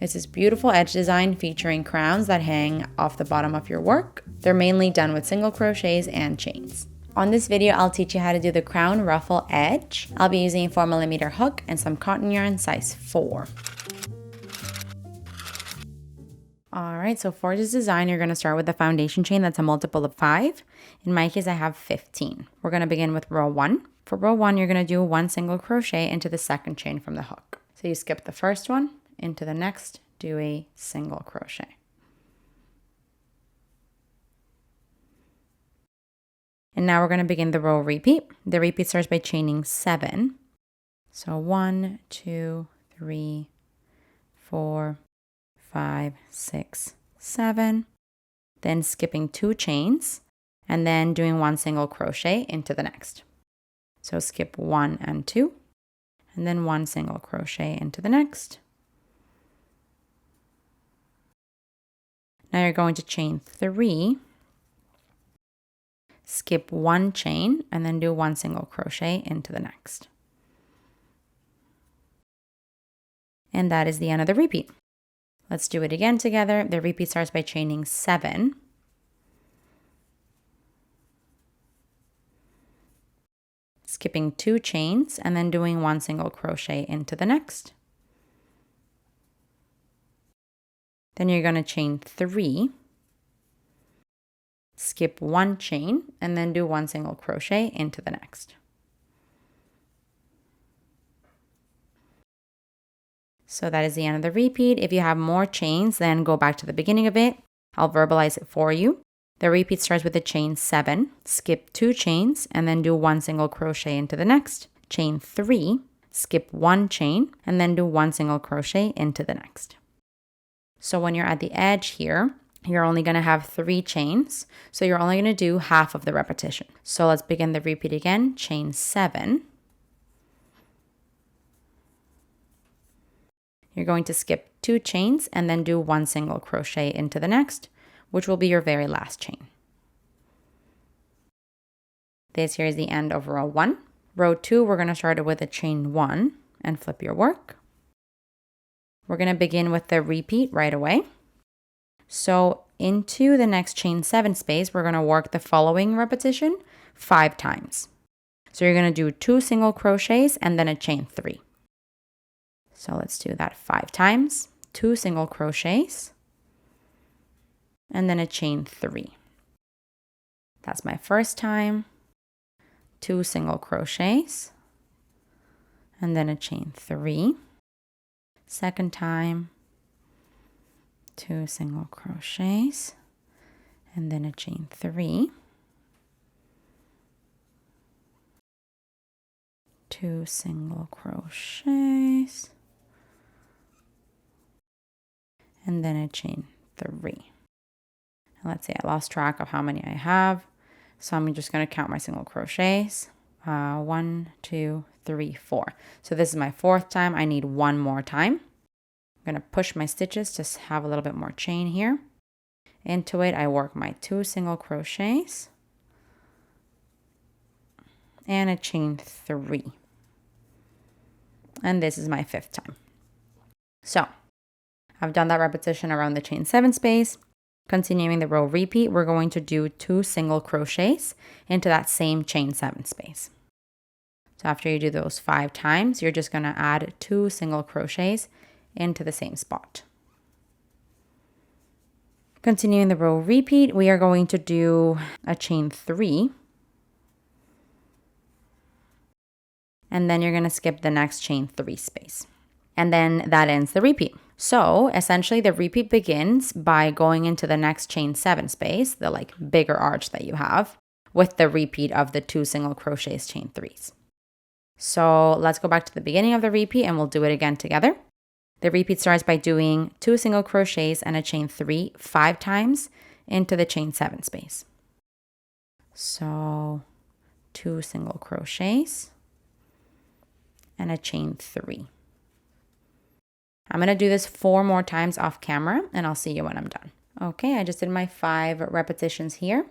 It's this beautiful edge design featuring crowns that hang off the bottom of your work. They're mainly done with single crochets and chains. On this video, I'll teach you how to do the crown ruffle edge. I'll be using a 4mm hook and some cotton yarn size 4. Alright, so for this design, you're going to start with the foundation chain that's a multiple of 5. In my case, I have 15. We're going to begin with row 1. For row 1, you're going to do 1 single crochet into the second chain from the hook. So you skip the first one, into the next, do a single crochet. And now we're going to begin the row repeat. The repeat starts by chaining 7. So 1, 2, 3, 4, 5, 6, 7. Then skipping 2 chains and then doing 1 single crochet into the next. So skip 1 and 2 and then 1 single crochet into the next. Now you're going to chain 3. Skip 1 chain and then do 1 single crochet into the next. And that is the end of the repeat. Let's do it again together. The repeat starts by chaining 7. Skipping 2 chains and then doing 1 single crochet into the next. Then you're going to chain 3. Skip 1 chain and then do 1 single crochet into the next. So that is the end of the repeat. If you have more chains, then go back to the beginning of it. I'll verbalize it for you. The repeat starts with the chain 7, skip 2 chains and then do 1 single crochet into the next. Chain 3, skip 1 chain and then do 1 single crochet into the next. So when you're at the edge here, you're only going to have 3 chains. So you're only going to do half of the repetition. So let's begin the repeat again. Chain 7. You're going to skip 2 chains and then do 1 single crochet into the next, which will be your very last chain. This here is the end of row 1. Row 2, we're going to start it with a chain 1 and flip your work. We're going to begin with the repeat right away. So into the next chain 7 space, we're going to work the following repetition 5 times. So you're going to do 2 single crochets and then a chain 3. So let's do that 5 times, 2 single crochets, and then a chain 3. That's my first time, 2 single crochets, and then a chain 3. Second time, 2 single crochets, and then a chain 3. 2 single crochets, and then a chain 3. And let's say I lost track of how many I have, so I'm just going to count my single crochets. 1, 2, 3, 4. So this is my 4th time. I need 1 more time. I'm going to push my stitches to have a little bit more chain here. Into it, I work my 2 single crochets and a chain 3. And this is my 5th time. So I've done that repetition around the chain 7 space. Continuing the row repeat, we're going to do 2 single crochets into that same chain 7 space. So after you do those 5 times, you're just going to add 2 single crochets into the same spot. Continuing the row repeat, we are going to do a chain 3. And then you're going to skip the next chain 3 space. And then that ends the repeat. So essentially the repeat begins by going into the next chain 7 space, the bigger arch that you have, with the repeat of the 2 single crochets, chain 3s. So let's go back to the beginning of the repeat and we'll do it again together. The repeat starts by doing 2 single crochets and a chain 3 5 times into the chain 7 space. So 2 single crochets and a chain 3. I'm going to do this 4 more times off camera and I'll see you when I'm done. Okay, I just did my 5 repetitions here.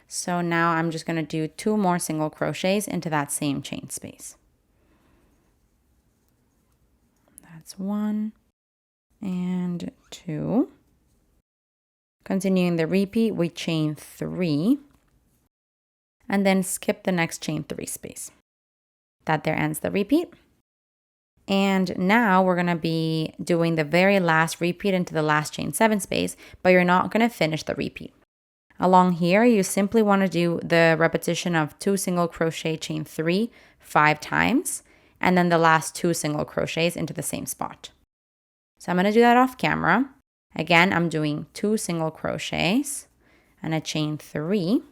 So now I'm just going to do 2 more single crochets into that same chain space. That's 1 and 2. Continuing the repeat, we chain 3 and then skip the next chain 3 space. That there ends the repeat. And now we're going to be doing the very last repeat into the last chain 7 space, but you're not going to finish the repeat. Along here, you simply want to do the repetition of 2 single crochet, chain 3 5 times, and then the last 2 single crochets into the same spot. So I'm going to do that off camera. Again, I'm doing 2 single crochets and a chain 3,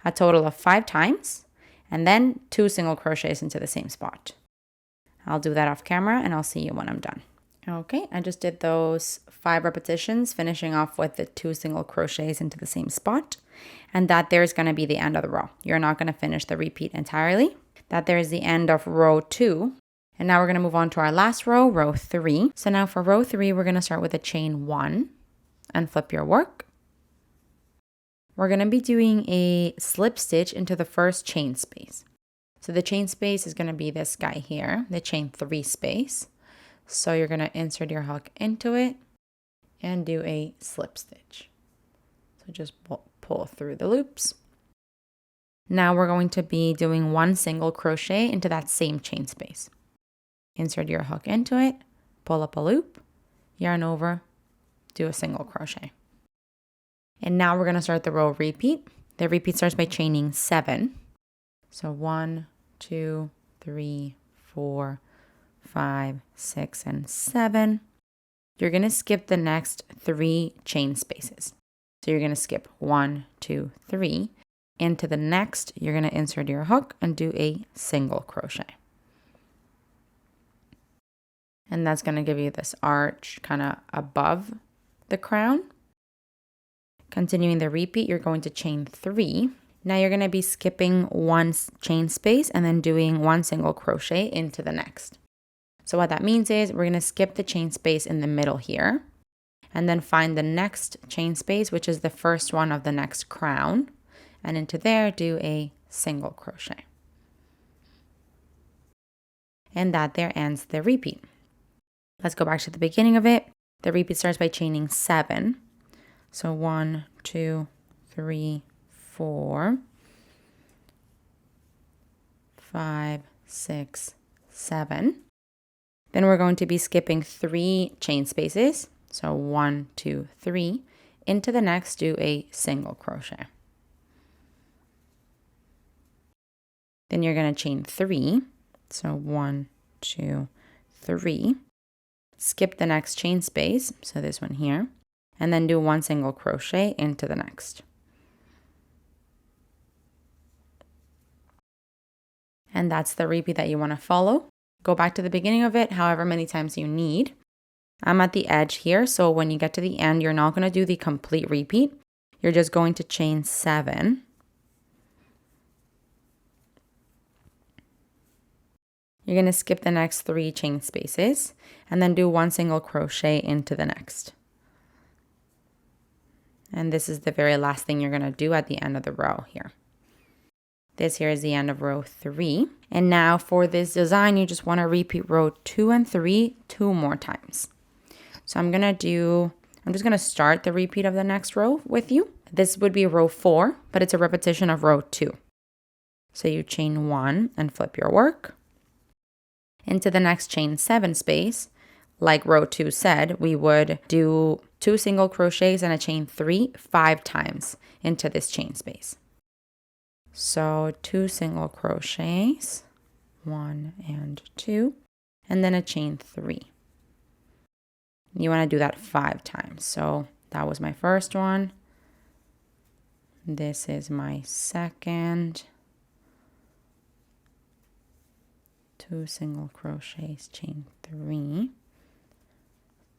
a total of 5 times, and then 2 single crochets into the same spot. I'll do that off camera and I'll see you when I'm done. Okay, I just did those 5 repetitions, finishing off with the 2 single crochets into the same spot. And that there's going to be the end of the row. You're not going to finish the repeat entirely. That there is the end of row 2. And now we're going to move on to our last row, row 3. So now for row 3, we're going to start with a chain 1 and flip your work. We're going to be doing a slip stitch into the first chain space. So the chain space is going to be this guy here, the chain 3 space. So you're going to insert your hook into it and do a slip stitch. So just pull through the loops. Now we're going to be doing 1 single crochet into that same chain space. Insert your hook into it, pull up a loop, yarn over, do a single crochet. And now we're going to start the row repeat. The repeat starts by chaining 7. So 1, 2, 3, 4, 5, 6, and 7. You're going to skip the next 3 chain spaces. So you're going to skip 1, 2, 3. Into the next, you're going to insert your hook and do a single crochet. And that's going to give you this arch kind of above the crown. Continuing the repeat, you're going to chain 3. Now you're going to be skipping 1 chain space and then doing 1 single crochet into the next. So what that means is we're going to skip the chain space in the middle here and then find the next chain space, which is the first one of the next crown, and into there do a single crochet. And that there ends the repeat. Let's go back to the beginning of it. The repeat starts by chaining 7. So 1, 2, 3, 4, 5, 6, 7. Then we're going to be skipping 3 chain spaces. So 1, 2, 3. Into the next, do a single crochet. Then you're going to chain 3. So 1, 2, 3. Skip the next chain space. So this one here. And then do 1 single crochet into the next. And that's the repeat that you want to follow. Go back to the beginning of it however many times you need. I'm at the edge here, so when you get to the end, you're not going to do the complete repeat. You're just going to chain 7. You're going to skip the next 3 chain spaces and then do 1 single crochet into the next. And this is the very last thing you're going to do at the end of the row here. This here is the end of row 3. And now for this design, you just want to repeat row 2 and 3 2 more times. So I'm just going to start the repeat of the next row with you. This would be row 4, but it's a repetition of row 2. So you chain 1 and flip your work. Into the next chain 7 space, like row 2 said, we would do 2 single crochets and a chain 3 5 times into this chain space. So 2 single crochets, 1 and 2, and then a chain 3. You want to do that 5 times. So that was my first one. This is my second. 2 single crochets, chain 3.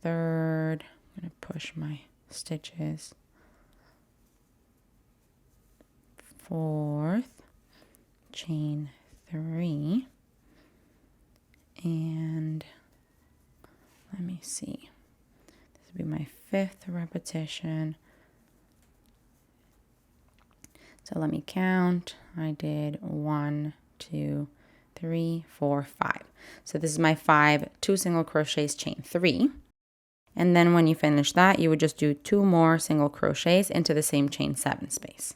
Third, I'm going to push my stitches. Fourth, chain 3. And let me see. This will be my 5th repetition. So let me count. I did 1, 2, 3, 4, 5. So this is my 5 2 single crochets, chain 3. And then when you finish that, you would just do 2 more single crochets into the same chain 7 space.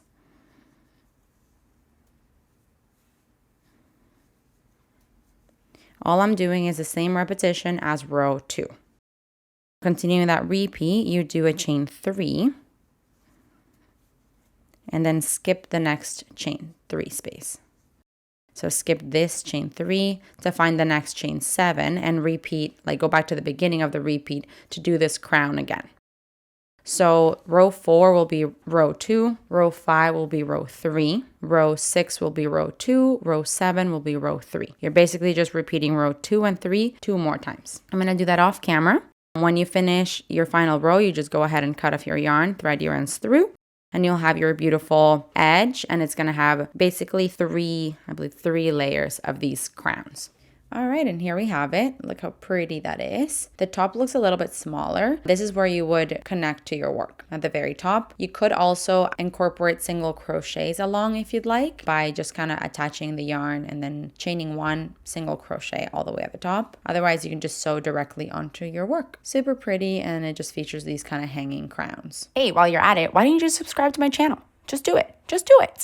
All I'm doing is the same repetition as row 2. Continuing that repeat, you do a chain 3 and then skip the next chain 3 space. So skip this chain 3 to find the next chain 7 and repeat, like go back to the beginning of the repeat to do this crown again. So row 4 will be row 2, row 5 will be row 3, row 6 will be row 2, row 7 will be row 3. You're basically just repeating row 2 and 3 2 more times. I'm going to do that off camera. When you finish your final row, you just go ahead and cut off your yarn, thread your ends through, and you'll have your beautiful edge, and it's going to have basically 3 layers of these crowns. All right, and here we have it. Look how pretty that is. The top looks a little bit smaller. This is where you would connect to your work at the very top. You could also incorporate single crochets along if you'd like by just kind of attaching the yarn and then chaining 1 single crochet all the way at the top. Otherwise, you can just sew directly onto your work. Super pretty, and it just features these kind of hanging crowns. Hey, while you're at it, why don't you just subscribe to my channel? Just do it. Just do it.